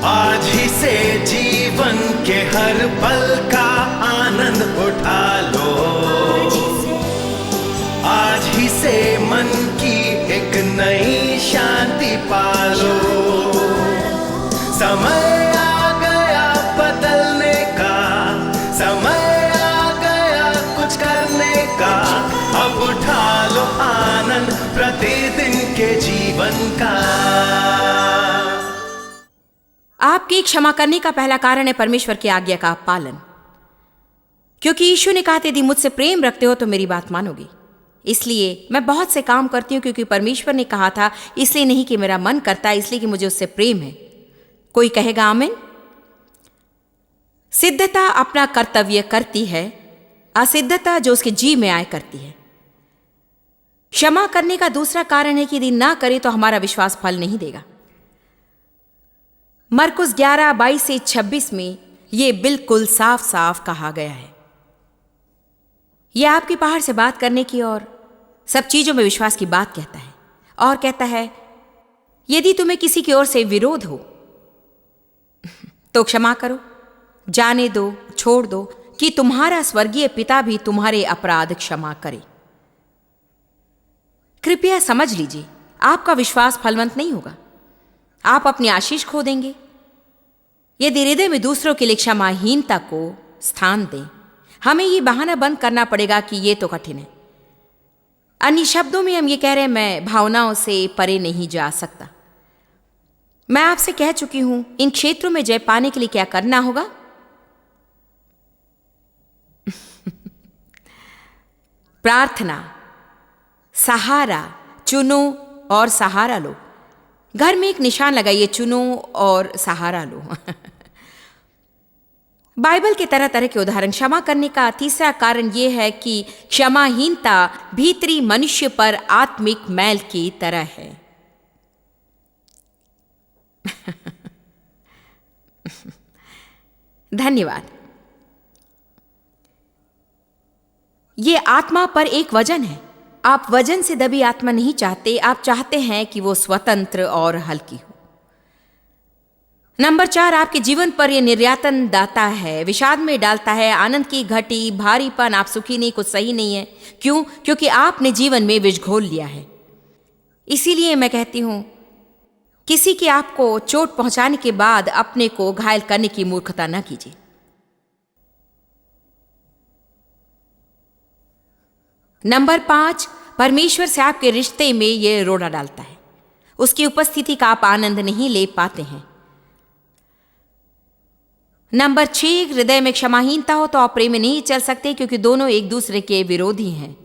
आज ही से जीवन के हर पल का आनंद उठा लो। आज ही से मन की एक नई शांति पालो। समय आ गया बदलने का, समय आ गया कुछ करने का। अब उठा लो आनंद प्रतिदिन के जीवन का। आपकी क्षमा करने का पहला कारण है परमेश्वर की आज्ञा का पालन। क्योंकि यीशु ने कहा, यदि मुझसे प्रेम रखते हो तो मेरी बात मानोगे। इसलिए मैं बहुत से काम करती हूं क्योंकि परमेश्वर ने कहा था, इसलिए नहीं कि मेरा मन करता, इसलिए कि मुझे उससे प्रेम है। कोई कहेगा आमीन। सिद्धता अपना कर्तव्य करती है, असिद्धता जो उसके जी में आए करती है। क्षमा करने का दूसरा कारण है कि यदि ना करे तो हमारा विश्वास फल नहीं देगा। मरकुस 11:22 से 26 में यह बिल्कुल साफ साफ कहा गया है। यह आपकी पहाड़ से बात करने की और सब चीजों में विश्वास की बात कहता है। और कहता है, यदि तुम्हें किसी की ओर से विरोध हो तो क्षमा करो, जाने दो, छोड़ दो कि तुम्हारा स्वर्गीय पिता भी तुम्हारे अपराध क्षमा करे। कृपया समझ लीजिए, आपका विश्वास फलवंत नहीं होगा। आप अपनी आशीष खो देंगे। यदि हृदय में दूसरों के लिए क्षमाहीनता को स्थान दें, हमें ये बहाना बंद करना पड़ेगा कि ये तो कठिन है। अन्य शब्दों में हम ये कह रहे हैं, मैं भावनाओं से परे नहीं जा सकता। मैं आपसे कह चुकी हूं, इन क्षेत्रों में जय पाने के लिए क्या करना होगा। प्रार्थना, सहारा चुनो और सहारा लो। घर में एक निशान लगाइए, चुनो और सहारा लो। बाइबल के तरह तरह के उदाहरण। क्षमा करने का तीसरा कारण यह है कि क्षमाहीनता भीतरी मनुष्य पर आत्मिक मैल की तरह है। धन्यवाद। यह आत्मा पर एक वजन है। आप वजन से दबी आत्मा नहीं चाहते, आप चाहते हैं कि वो स्वतंत्र और हल्की हो। नंबर 4, आपके जीवन पर यह निर्यातन दाता है, विषाद में डालता है, आनंद की घटी, भारीपन, आप सुखी नहीं, कुछ सही नहीं है। क्यों? क्योंकि आपने जीवन में विष घोल लिया है। इसीलिए मैं कहती हूं, किसी की आपको चोट पहुंचाने के बाद अपने को घायल करने की मूर्खता न कीजिए। नंबर 5, परमेश्वर से आपके रिश्ते में यह रोड़ा डालता है। उसकी उपस्थिति का आप आनंद नहीं ले पाते हैं। नंबर 6, हृदय में क्षमाहीनता हो तो आप प्रेम में नहीं चल सकते, क्योंकि दोनों एक दूसरे के विरोधी हैं।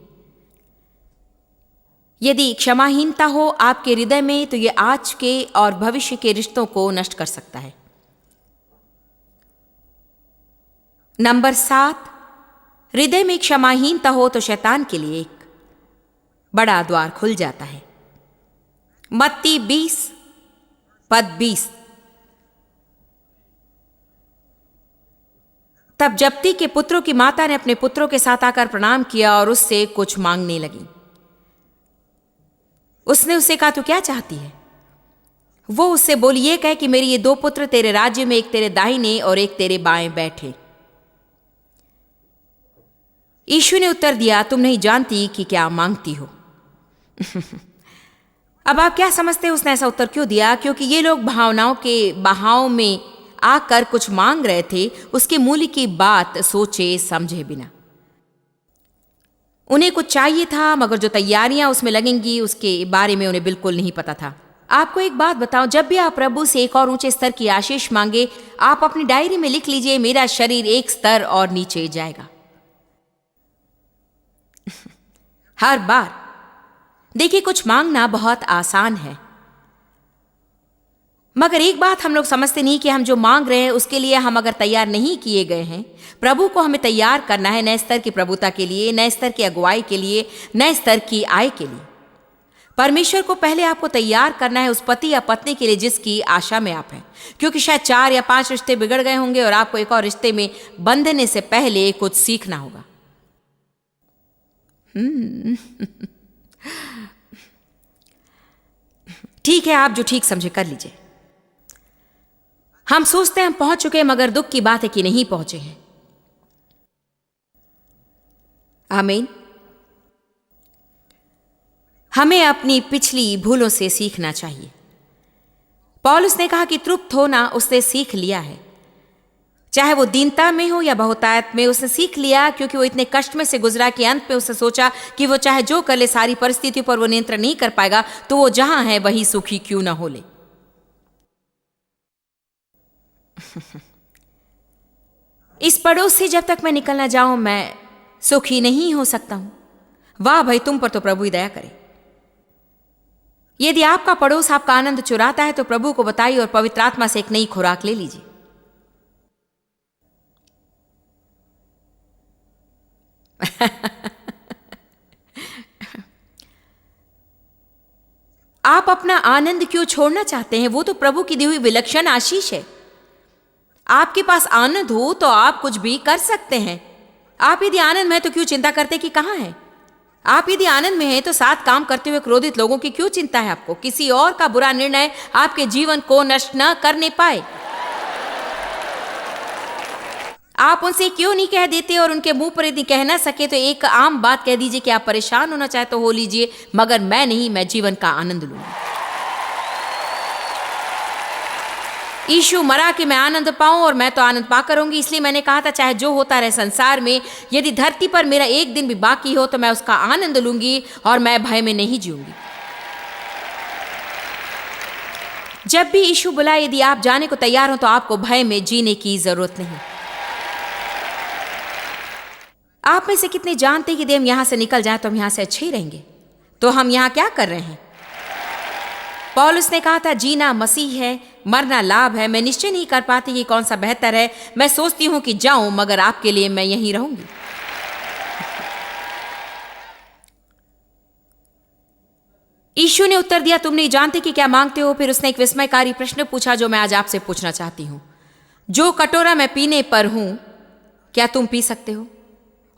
यदि क्षमाहीनता हो आपके हृदय में तो यह आज के और भविष्य के रिश्तों को नष्ट कर सकता है। नंबर 7, हृदय में क्षमाहीनता हो तो शैतान के लिए एक बड़ा द्वार खुल जाता है। मत्ती 20:20। तब जब्ती के पुत्रों की माता ने अपने पुत्रों के साथ आकर प्रणाम किया और उससे कुछ मांगने लगी। उसने उससे कहा, तू क्या चाहती है? वो उससे बोली, ये कह कि मेरे ये 2 पुत्र तेरे राज्य में, एक तेरे दाहिने और एक तेरे बाएं बैठे। यीशु ने उत्तर दिया, तुम नहीं जानती कि क्या मांगती हो। अब आप क्या समझते हैं उसने ऐसा उत्तर क्यों दिया? क्योंकि ये लोग भावनाओं के बहाव में आकर कुछ मांग रहे थे, उसके मूल्य की बात सोचे समझे बिना। उन्हें कुछ चाहिए था, मगर जो तैयारियां उसमें लगेंगी उसके बारे में उन्हें बिल्कुल नहीं पता था। आपको एक बात बताऊं, जब भी आप प्रभु से एक और ऊंचे स्तर की आशीष मांगे, आप अपनी डायरी में लिख लीजिए, मेरा शरीर एक स्तर और नीचे जाएगा। हर बार। देखिए, कुछ मांगना बहुत आसान है, मगर एक बात हम लोग समझते नहीं कि हम जो मांग रहे हैं उसके लिए हम अगर तैयार नहीं किए गए हैं, प्रभु को हमें तैयार करना है नए स्तर की प्रभुता के लिए, नए स्तर की अगुवाई के लिए, नए स्तर की आय के लिए। परमेश्वर को पहले आपको तैयार करना है उस पति या पत्नी के लिए जिसकी आशा में आप हैं, क्योंकि शायद 4 या 5 रिश्ते बिगड़ गए होंगे और आपको एक और रिश्ते में बंधने से पहले कुछ सीखना होगा। ठीक है, आप जो ठीक समझे कर लीजिए। हम सोचते हैं हम पहुंच चुके हैं, मगर दुख की बात है कि नहीं पहुंचे हैं। आमीन। हमें अपनी पिछली भूलों से सीखना चाहिए। पौलुस ने कहा कि तृप्त होना उसने सीख लिया है, चाहे वो दीनता में हो या बहुतायत में, उसने सीख लिया, क्योंकि वो इतने कष्ट में से गुजरा कि अंत में उसने सोचा कि वो चाहे जो कर ले, सारी परिस्थितियों पर वो नियंत्रण नहीं कर पाएगा, तो वो जहां है वही सुखी क्यों ना हो ले। इस पड़ोस से जब तक मैं निकल ना जाऊं, मैं सुखी नहीं हो सकता हूं। वाह भाई, तुम पर तो प्रभु ही दया करे। यदि आपका पड़ोस आपका आनंद चुराता है तो प्रभु को बताइए और पवित्र आत्मा से एक नई खुराक ले लीजिए। आप अपना आनंद क्यों छोड़ना चाहते हैं? वो तो प्रभु की दी हुई विलक्षण आशीष है। आपके पास आनंद हो तो आप कुछ भी कर सकते हैं। आप यदि आनंद में हैं तो क्यों चिंता करते कि कहां है? आप यदि आनंद में हैं तो साथ काम करते हुए क्रोधित लोगों की क्यों चिंता है आपको? किसी और का बुरा निर्णय आपके जीवन को नष्ट न करने पाए। आप उनसे क्यों नहीं कह देते, और उनके मुंह पर यदि कह ना सके तो एक आम बात कह दीजिए कि आप परेशान होना चाहे तो हो लीजिए, मगर मैं नहीं, मैं जीवन का आनंद लूंगा। यीशु मरा कि मैं आनंद पाऊं, और मैं तो आनंद पा करूंगी। इसलिए मैंने कहा था, चाहे जो होता रहे संसार में, यदि धरती पर मेरा एक दिन भी बाकी हो तो मैं उसका आनंद लूंगी और मैं भय में नहीं जीऊंगी। जब भी यीशु बुलाए, यदि आप जाने को तैयार हो तो आपको भय में जीने की जरूरत नहीं। आप में से कितने जानते हैं कि यदि हम यहां से निकल जाएं तो हम यहां से अच्छे ही रहेंगे? तो हम यहां क्या कर रहे हैं? पौलुस ने कहा था, जीना मसीह है, मरना लाभ है। मैं निश्चय नहीं कर पाती कि कौन सा बेहतर है। मैं सोचती हूं कि जाऊं, मगर आपके लिए मैं यहीं रहूंगी। यीशु ने उत्तर दिया, तुम नहीं जानते कि क्या मांगते हो। फिर उसने एक विस्मयकारी प्रश्न पूछा जो मैं आज आपसे पूछना चाहती हूं। जो कटोरा मैं पीने पर हूं, क्या तुम पी सकते हो?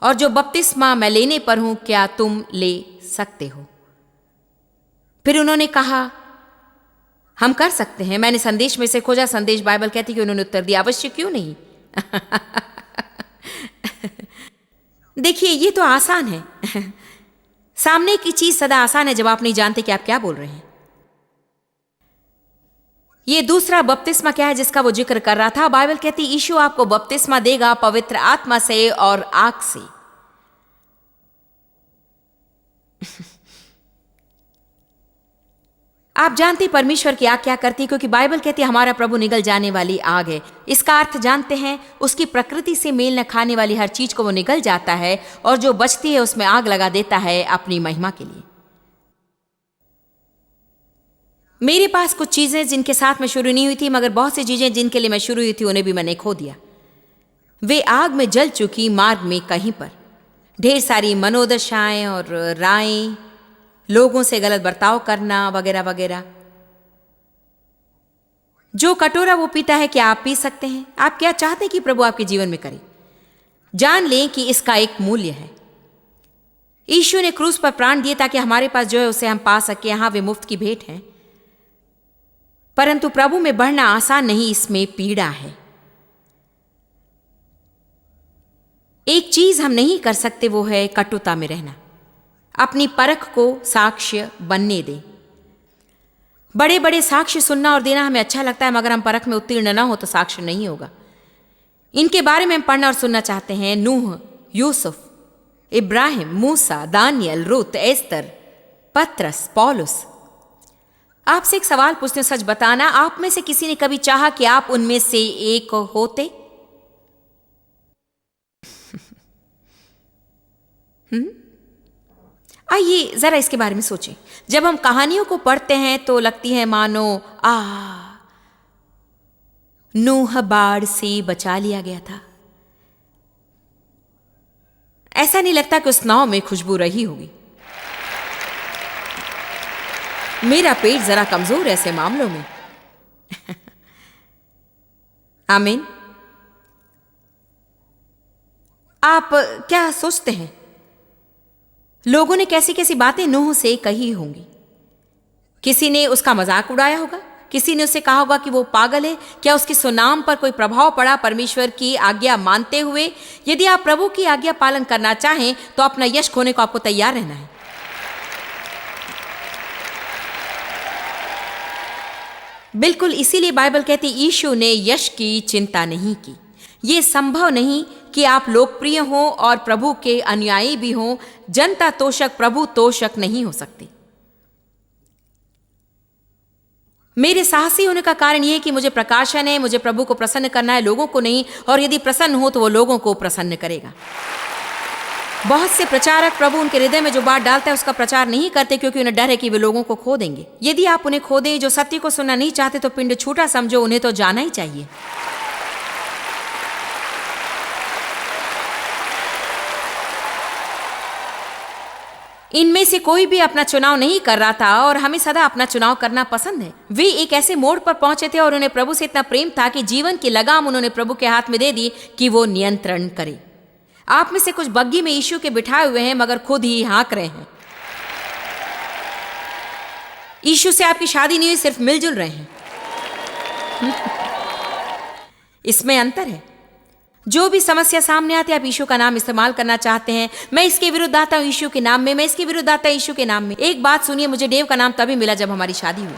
और जो बपतिस्मा मैं लेने पर हूं, क्या तुम ले सकते हो? फिर उन्होंने कहा, हम कर सकते हैं। मैंने संदेश में से खोजा, संदेश बाइबल कहती कि उन्होंने उत्तर दिया, अवश्य क्यों नहीं। देखिए, ये तो आसान है। सामने की चीज सदा आसान है जब आप नहीं जानते कि आप क्या बोल रहे हैं। ये दूसरा बपतिस्मा क्या है जिसका वो जिक्र कर रहा था? बाइबल कहती यीशु आपको बपतिस्मा देगा पवित्र आत्मा से और आग से। आप जानते परमेश्वर की आग क्या करती है, क्योंकि बाइबल कहती है हमारा प्रभु निगल जाने वाली आग है। इसका अर्थ जानते हैं, उसकी प्रकृति से मेल न खाने वाली हर चीज को वो निगल जाता है और जो बचती है उसमें आग लगा देता है अपनी महिमा के लिए। मेरे पास कुछ चीजें जिनके साथ मैं शुरू नहीं हुई थी, मगर बहुत सी चीजें जिनके लिए मैं शुरू हुई थी उन्हें भी मैंने खो दिया। वे आग में जल चुकी मार्ग में कहीं पर। ढेर सारी मनोदशाएं और रायें, लोगों से गलत बर्ताव करना वगैरह वगैरह। जो कटोरा वो पीता है, क्या आप पी सकते हैं? आप क्या चाहते हैं कि प्रभु आपके जीवन में करे? जान लें कि इसका एक मूल्य है। यीशु ने क्रूस पर प्राण दिए ताकि हमारे पास जो है उसे हम पा सके। यहां वे मुफ्त की भेंट है, परंतु प्रभु में बढ़ना आसान नहीं, इसमें पीड़ा है। एक चीज हम नहीं कर सकते, वो है कटुता में रहना। अपनी परख को साक्ष्य बनने दें। बड़े बड़े साक्ष्य सुनना और देना हमें अच्छा लगता है, मगर हम परख में उत्तीर्ण न हो तो साक्ष्य नहीं होगा। इनके बारे में हम पढ़ना और सुनना चाहते हैं। नूह, यूसुफ, इब्राहिम, मूसा, दानियल, रूत, एस्तर, पत्रस, पौलुस। आपसे एक सवाल पूछते, सच बताना, आप में से किसी ने कभी चाहा कि आप उनमें से एक होते? आइए जरा इसके बारे में सोचें। जब हम कहानियों को पढ़ते हैं तो लगती है मानो नूह बाढ़ से बचा लिया गया था। ऐसा नहीं लगता कि उस नाव में खुशबू रही होगी। मेरा पेट जरा कमजोर है ऐसे मामलों में। आमीन। आप क्या सोचते हैं, लोगों ने कैसी कैसी बातें नूह से कही होंगी? किसी ने उसका मजाक उड़ाया होगा, किसी ने उससे कहा होगा कि वो पागल है? क्या उसके सुनाम पर कोई प्रभाव पड़ा परमेश्वर की आज्ञा मानते हुए? यदि आप प्रभु की आज्ञा पालन करना चाहें तो अपना यश खोने को आपको तैयार रहना है। बिल्कुल इसीलिए बाइबल कहती यीशु ने यश की चिंता नहीं की। ये संभव नहीं कि आप लोकप्रिय हों और प्रभु के अनुयायी भी हों। जनता तोषक प्रभु तोषक नहीं हो सकती। मेरे साहसी होने का कारण यह है कि मुझे प्रकाशन है, मुझे प्रभु को प्रसन्न करना है, लोगों को नहीं। और यदि प्रसन्न हो तो वो लोगों को प्रसन्न करेगा। बहुत से प्रचारक प्रभु उनके हृदय में जो बात डालता है उसका प्रचार नहीं करते, क्योंकि उन्हें डर है कि वे लोगों को खो देंगे। यदि आप उन्हें खो दें, जो सत्य को सुनना नहीं चाहते, तो पिंड छूटा समझो, उन्हें तो जाना ही चाहिए। इनमें से कोई भी अपना चुनाव नहीं कर रहा था और हमें सदा अपना चुनाव करना पसंद है। वे एक ऐसे मोड़ पर पहुंचे थे और उन्हें प्रभु से इतना प्रेम था कि जीवन की लगाम उन्होंने प्रभु के हाथ में दे दी कि वो नियंत्रण करे। आप में से कुछ बग्गी में यीशु के बिठाए हुए हैं, मगर खुद ही हाँक रहे हैं। यीशु से आपकी शादी नहीं हुई, सिर्फ मिलजुल रहे हैं। इसमें अंतर है। जो भी समस्या सामने आती है, आप यीशु का नाम इस्तेमाल करना चाहते हैं। मैं इसके विरुद्ध आता हूं यीशु के नाम में, मैं इसके विरुद्ध आता हूं यीशु के नाम में। एक बात सुनिए, मुझे डेव का नाम तभी मिला जब हमारी शादी हुई।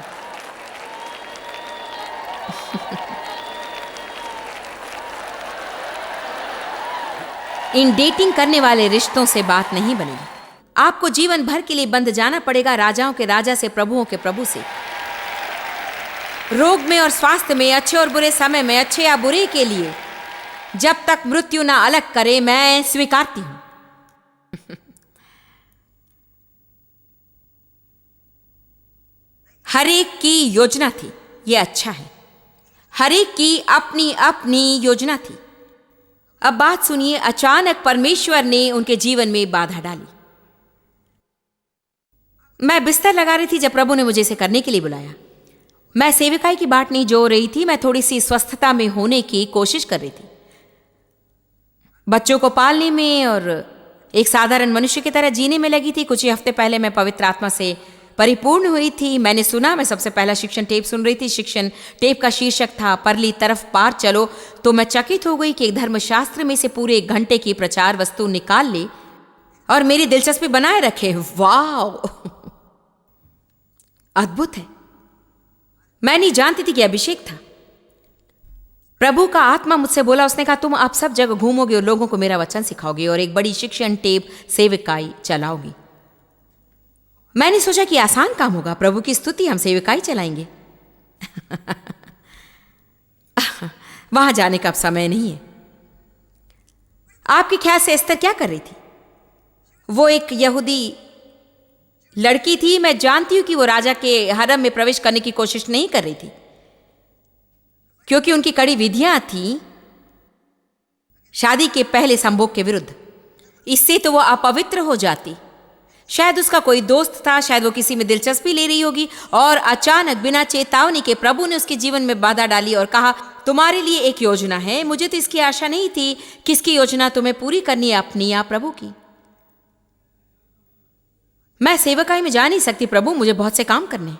इन डेटिंग करने वाले रिश्तों से बात नहीं बनेगी। आपको जीवन भर के लिए बंध जाना पड़ेगा राजाओं के राजा से, प्रभुओं के प्रभु से। रोग में और स्वास्थ्य में, अच्छे और बुरे समय में, अच्छे या बुरे के लिए, जब तक मृत्यु ना अलग करे, मैं स्वीकारती हूं। हर एक की योजना थी, यह अच्छा है। हर एक की अपनी अपनी योजना थी। अब बात सुनिए, अचानक परमेश्वर ने उनके जीवन में बाधा डाली। मैं बिस्तर लगा रही थी जब प्रभु ने मुझे इसे करने के लिए बुलाया। मैं सेविकाई की बाट नहीं जोड़ रही थी, मैं थोड़ी सी स्वस्थता में होने की कोशिश कर रही थी, बच्चों को पालने में और एक साधारण मनुष्य की तरह जीने में लगी थी। कुछ ही हफ्ते पहले मैं पवित्र आत्मा से परिपूर्ण हुई थी। मैंने सुना, मैं सबसे पहला शिक्षण टेप सुन रही थी। शिक्षण टेप का शीर्षक था परली तरफ पार चलो। तो मैं चकित हो गई कि एक धर्मशास्त्र में से पूरे 1 घंटे की प्रचार वस्तु निकाल ली और मेरी दिलचस्पी बनाए रखे। वाह, अद्भुत है। मैं नहीं जानती थी कि अभिषेक था। प्रभु का आत्मा मुझसे बोला, उसने कहा तुम आप सब जगह घूमोगे और लोगों को मेरा वचन सिखाओगे और एक बड़ी शिक्षण टेप सेविकाई चलाओगी। मैंने सोचा कि आसान काम होगा, प्रभु की स्तुति, हम सेविकाई चलाएंगे। वहां जाने का अब समय नहीं है। आपके ख्याल से एस्तर क्या कर रही थी? वो एक यहूदी लड़की थी। मैं जानती हूं कि वो राजा के हरम में प्रवेश करने की कोशिश नहीं कर रही थी, क्योंकि उनकी कड़ी विधियां थी शादी के पहले संभोग के विरुद्ध। इससे तो वो अपवित्र हो जाती। शायद उसका कोई दोस्त था, शायद वो किसी में दिलचस्पी ले रही होगी, और अचानक बिना चेतावनी के प्रभु ने उसके जीवन में बाधा डाली और कहा तुम्हारे लिए एक योजना है। मुझे तो इसकी आशा नहीं थी। किसकी योजना तुम्हें पूरी करनी है, अपनी या प्रभु की? मैं सेवकाई में जा नहीं सकती प्रभु, मुझे बहुत से काम करने हैं।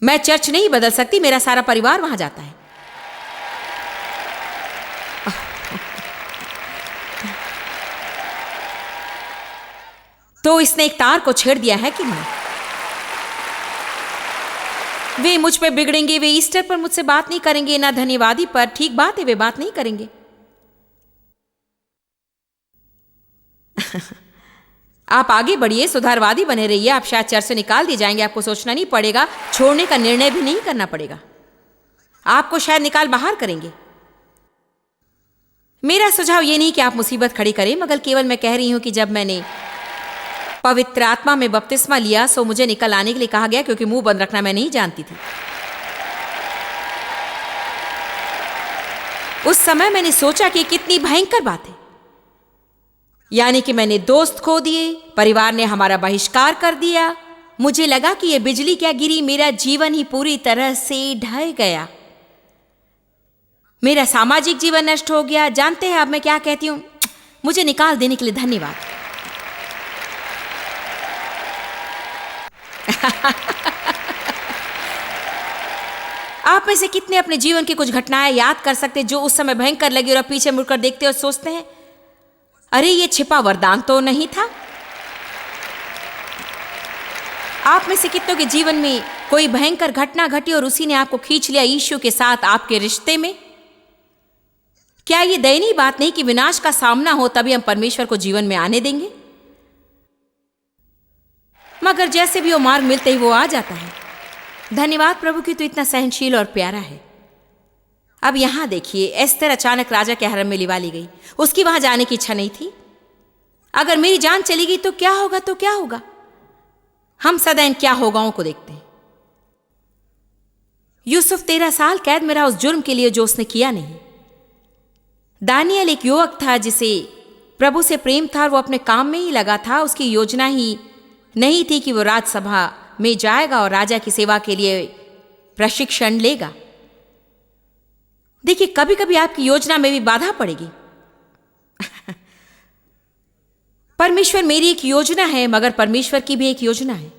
मैं चर्च नहीं बदल सकती, मेरा सारा परिवार वहां जाता है। तो इसने एक तार को छेड़ दिया है कि नहीं? वे मुझ पे बिगड़ेंगे, वे ईस्टर पर मुझसे बात नहीं करेंगे, ना धन्यवादी पर। ठीक बात है, वे बात नहीं करेंगे। आप आगे बढ़िए, सुधारवादी बने रहिए। आप शायद चर्च से निकाल दिए जाएंगे, आपको सोचना नहीं पड़ेगा, छोड़ने का निर्णय भी नहीं करना पड़ेगा। आपको शायद निकाल बाहर करेंगे। मेरा सुझाव यह नहीं कि आप मुसीबत खड़ी करें, मगर केवल मैं कह रही हूं कि जब मैंने पवित्र आत्मा में बपतिस्मा लिया सो मुझे निकल आने के लिए कहा गया, क्योंकि मुंह बंद रखना मैं नहीं जानती थी। उस समय मैंने सोचा कि कितनी भयंकर बात है। यानी कि मैंने दोस्त खो दिए, परिवार ने हमारा बहिष्कार कर दिया। मुझे लगा कि यह बिजली क्या गिरी, मेरा जीवन ही पूरी तरह से ढह गया। मेरा सामाजिक जीवन नष्ट हो गया। जानते हैं अब मैं क्या कहती हूं? मुझे निकाल देने के लिए धन्यवाद। आप में से कितने अपने जीवन की कुछ घटनाएं याद कर सकते हैं जो उस समय भयंकर लगी और आप पीछे मुड़कर देखते और सोचते हैं, अरे ये छिपा वरदान तो नहीं था? आप में से कितनों के जीवन में कोई भयंकर घटना घटी और उसी ने आपको खींच लिया यीशु के साथ आपके रिश्ते में? क्या ये दयनीय बात नहीं कि विनाश का सामना हो तभी हम परमेश्वर को जीवन में आने देंगे? मगर जैसे भी वो मार्ग मिलते ही वो आ जाता है। धन्यवाद प्रभु की तो इतना सहनशील और प्यारा है। अब यहां देखिए, एस्तर अचानक राजा के हरम में लिवा ली गई। उसकी वहां जाने की इच्छा नहीं थी। अगर मेरी जान चली गई तो क्या होगा? तो क्या होगा? हम सदा इन क्या होगाओं को देखते हैं। यूसुफ 13 साल कैद में रहा उस जुर्म के लिए जो उसने किया नहीं। दानियल एक युवक था जिसे प्रभु से प्रेम था और वो अपने काम में ही लगा था। उसकी योजना ही नहीं थी कि वो राजसभा में जाएगा और राजा की सेवा के लिए प्रशिक्षण लेगा। देखिए, कभी कभी आपकी योजना में भी बाधा पड़ेगी। परमेश्वर मेरी एक योजना है, मगर परमेश्वर की भी एक योजना है।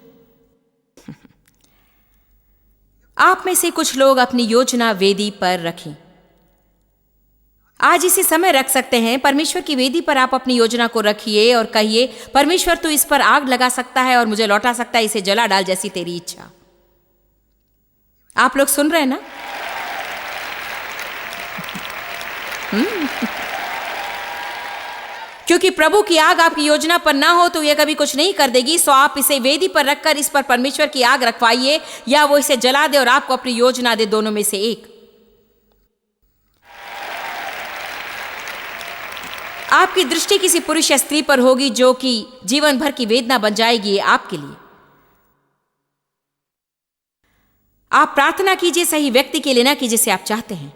आप में से कुछ लोग अपनी योजना वेदी पर रखें। आज इसी समय रख सकते हैं। परमेश्वर की वेदी पर आप अपनी योजना को रखिए और कहिए, परमेश्वर तू इस पर आग लगा सकता है और मुझे लौटा सकता है, इसे जला डाल, जैसी तेरी इच्छा। आप लोग सुन रहे हैं ना? क्योंकि प्रभु की आग आपकी योजना पर ना हो तो यह कभी कुछ नहीं कर देगी। सो आप इसे वेदी पर रखकर इस पर परमेश्वर की आग रखवाइए, या वो इसे जला दे और आपको अपनी योजना दे, दोनों में से एक। आपकी दृष्टि किसी पुरुष या स्त्री पर होगी जो कि जीवन भर की वेदना बन जाएगी आपके लिए। आप प्रार्थना कीजिए सही व्यक्ति के लिए, ना कि जिसे आप चाहते हैं।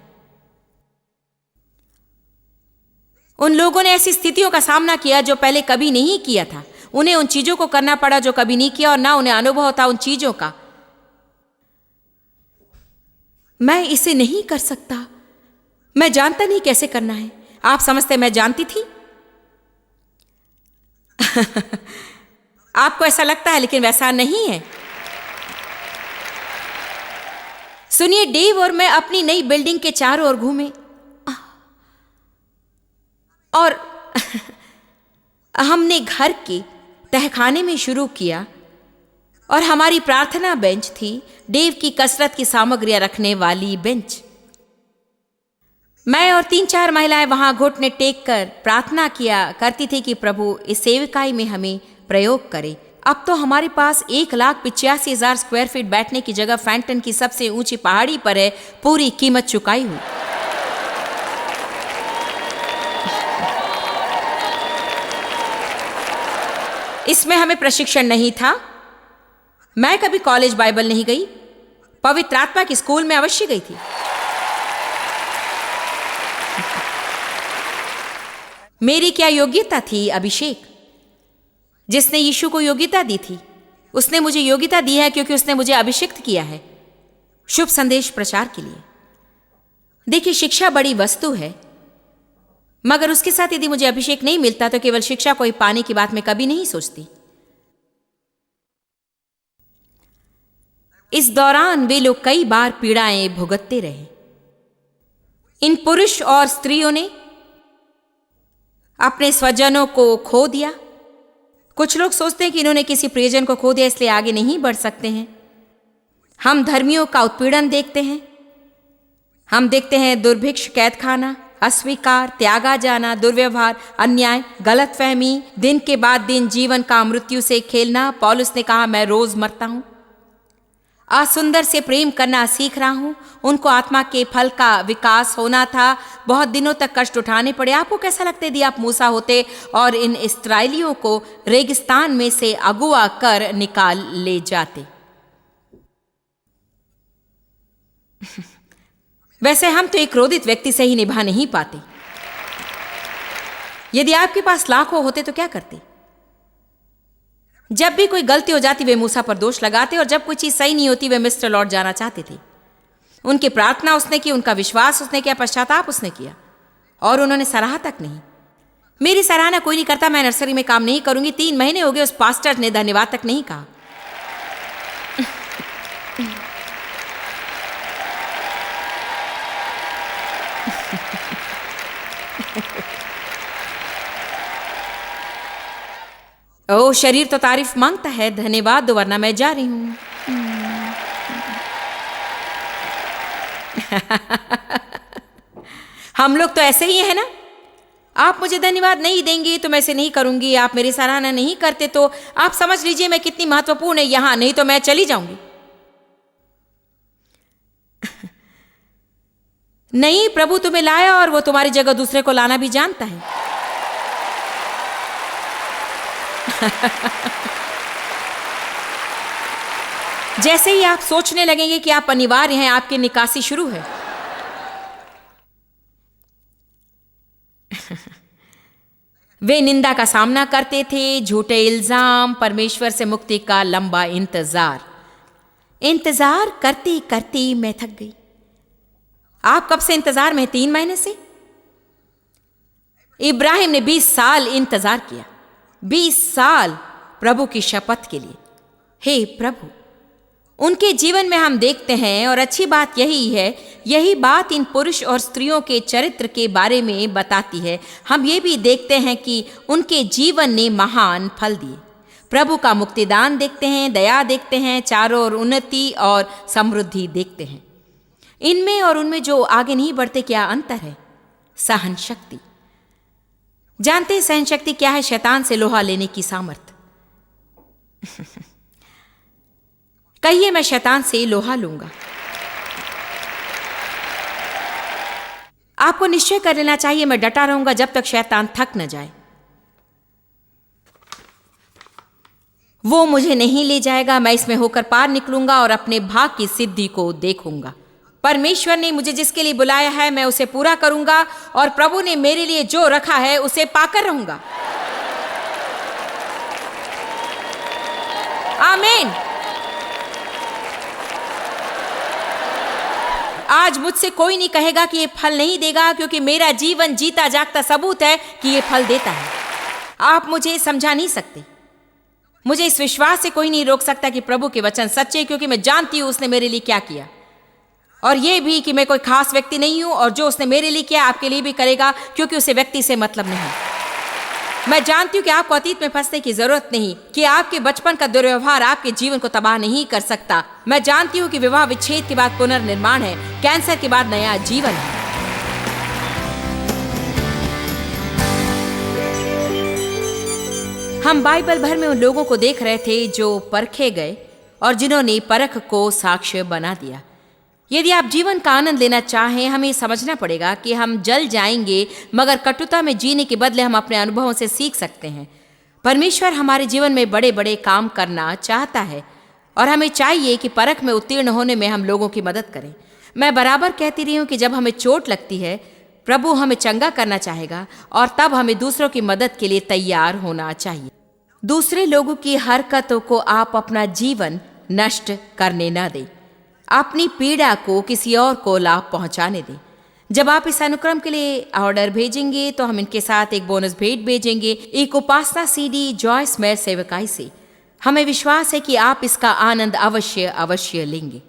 उन लोगों ने ऐसी स्थितियों का सामना किया जो पहले कभी नहीं किया था। उन्हें उन चीजों को करना पड़ा जो कभी नहीं किया, और ना उन्हें अनुभव था उन चीजों का। मैं इसे नहीं कर सकता, मैं जानता नहीं कैसे करना है। आप समझते मैं जानती थी? आपको ऐसा लगता है, लेकिन वैसा नहीं है। सुनिए, डेव और मैं अपनी नई बिल्डिंग के चारों ओर घूमे और हमने घर के तहखाने में शुरू किया, और हमारी प्रार्थना बेंच थी, डेव की कसरत की सामग्रियां रखने वाली बेंच। मैं और 3-4 महिलाएं वहां घुटने टेक कर प्रार्थना किया करती थी कि प्रभु इस सेविकाई में हमें प्रयोग करे। अब तो हमारे पास 1,85,000 स्क्वायर फीट बैठने की जगह फैंटन की सबसे ऊंची पहाड़ी पर है, पूरी कीमत चुकाई हुई। इसमें हमें प्रशिक्षण नहीं था। मैं कभी कॉलेज बाइबल नहीं गई, पवित्र आत्मा की स्कूल में अवश्य गई थी। मेरी क्या योग्यता थी? अभिषेक, जिसने यीशु को योग्यता दी थी, उसने मुझे योग्यता दी है क्योंकि उसने मुझे अभिषिक्त किया है शुभ संदेश प्रचार के लिए। देखिए, शिक्षा बड़ी वस्तु है, मगर उसके साथ यदि मुझे अभिषेक नहीं मिलता तो केवल शिक्षा को ही पाने की बात मैं कभी नहीं सोचती। इस दौरान वे लोग कई बार पीड़ाएं भुगतते रहे। इन पुरुष और स्त्रियों ने अपने स्वजनों को खो दिया। कुछ लोग सोचते हैं कि इन्होंने किसी प्रियजन को खो दिया इसलिए आगे नहीं बढ़ सकते हैं। हम धर्मियों का उत्पीड़न देखते हैं। हम देखते हैं दुर्भिक्ष, कैद खाना, अस्वीकार, त्यागा जाना, दुर्व्यवहार, अन्याय, गलतफहमी, दिन के बाद दिन जीवन का मृत्यु से खेलना। पौलुस ने कहा, मैं रोज मरता हूं। असुंदर से प्रेम करना सीख रहा हूं। उनको आत्मा के फल का विकास होना था। बहुत दिनों तक कष्ट उठाने पड़े। आपको कैसा लगता है यदि आप मूसा होते और इन इस्राएलियों को रेगिस्तान में से अगुवा कर निकाल ले जाते? वैसे हम तो एक क्रोधित व्यक्ति से ही निभा नहीं पाते। यदि आपके पास लाखों होते तो क्या करते? जब भी कोई गलती हो जाती वे मूसा पर दोष लगाते, और जब कोई चीज सही नहीं होती वे मिस्टर लौट जाना चाहते थे। उनकी प्रार्थना उसने की, उनका विश्वास उसने किया, पश्चाताप उसने किया, और उन्होंने सराहा तक नहीं। मेरी सराहना कोई नहीं करता। मैं नर्सरी में काम नहीं करूंगी। 3 महीने हो गए, उस पास्टर ने धन्यवाद तक नहीं कहा। ओ, शरीर तो तारीफ मांगता है, धन्यवाद दो वरना मैं जा रही हूं। हम लोग तो ऐसे ही है ना। आप मुझे धन्यवाद नहीं देंगे तो मैं ऐसे नहीं करूंगी, आप मेरी सराहना नहीं करते तो आप समझ लीजिए मैं कितनी महत्वपूर्ण है यहां, नहीं तो मैं चली जाऊंगी। नहीं, प्रभु तुम्हें लाया और वो तुम्हारी जगह दूसरे को लाना भी जानता है। जैसे ही आप सोचने लगेंगे कि आप अनिवार्य हैं, आपकी निकासी शुरू है। वे निंदा का सामना करते थे, झूठे इल्जाम, परमेश्वर से मुक्ति का लंबा इंतजार करते करते मैं थक गई। आप कब से इंतजार में? 3 महीने से। इब्राहिम ने 20 साल इंतजार किया, 20 साल प्रभु की शपथ के लिए। हे प्रभु, उनके जीवन में हम देखते हैं, और अच्छी बात यही है, यही बात इन पुरुष और स्त्रियों के चरित्र के बारे में बताती है। हम ये भी देखते हैं कि उनके जीवन ने महान फल दिए। प्रभु का मुक्तिदान देखते हैं, दया देखते हैं, चारों ओर उन्नति और समृद्धि देखते हैं। इनमें और उनमें जो आगे नहीं बढ़ते, क्या अंतर है? सहन शक्ति। जानते हैं सहन शक्ति क्या है? शैतान से लोहा लेने की सामर्थ। कहिए, मैं शैतान से लोहा लूंगा। आपको निश्चय कर लेना चाहिए, मैं डटा रहूंगा जब तक शैतान थक न जाए। वो मुझे नहीं ले जाएगा, मैं इसमें होकर पार निकलूंगा और अपने भाग की सिद्धि को देखूंगा। परमेश्वर ने मुझे जिसके लिए बुलाया है मैं उसे पूरा करूंगा, और प्रभु ने मेरे लिए जो रखा है उसे पाकर रहूंगा। आमीन। आज मुझसे कोई नहीं कहेगा कि ये फल नहीं देगा, क्योंकि मेरा जीवन जीता जागता सबूत है कि ये फल देता है। आप मुझे समझा नहीं सकते। मुझे इस विश्वास से कोई नहीं रोक सकता कि प्रभु के वचन सच्चे, क्योंकि मैं जानती हूं उसने मेरे लिए क्या किया, और ये भी कि मैं कोई खास व्यक्ति नहीं हूं, और जो उसने मेरे लिए किया आपके लिए भी करेगा, क्योंकि उसे व्यक्ति से मतलब नहीं। मैं जानती हूं कि आपको अतीत में फंसने की जरूरत नहीं, कि आपके बचपन का दुर्व्यवहार आपके जीवन को तबाह नहीं कर सकता। मैं जानती हूं कि विवाह विच्छेद के बाद पुनर्निर्माण है, कैंसर के बाद नया जीवन है। हम बाइबल भर में उन लोगों को देख रहे थे जो परखे गए और जिन्होंने परख को साक्ष्य बना दिया। यदि आप जीवन का आनंद लेना चाहें, हमें समझना पड़ेगा कि हम जल जाएंगे, मगर कटुता में जीने के बदले हम अपने अनुभवों से सीख सकते हैं। परमेश्वर हमारे जीवन में बड़े बड़े काम करना चाहता है, और हमें चाहिए कि परख में उत्तीर्ण होने में हम लोगों की मदद करें। मैं बराबर कहती रही हूं कि जब हमें चोट लगती है, प्रभु हमें चंगा करना चाहेगा, और तब हमें दूसरों की मदद के लिए तैयार होना चाहिए। दूसरे लोगों की हरकतों को आप अपना जीवन नष्ट करने न दें। अपनी पीड़ा को किसी और को लाभ पहुंचाने दें। जब आप इस अनुक्रम के लिए ऑर्डर भेजेंगे तो हम इनके साथ एक बोनस भेंट भेजेंगे, एक उपासना सीडी जॉयस मेयर सेवकाई से। हमें विश्वास है कि आप इसका आनंद अवश्य अवश्य लेंगे।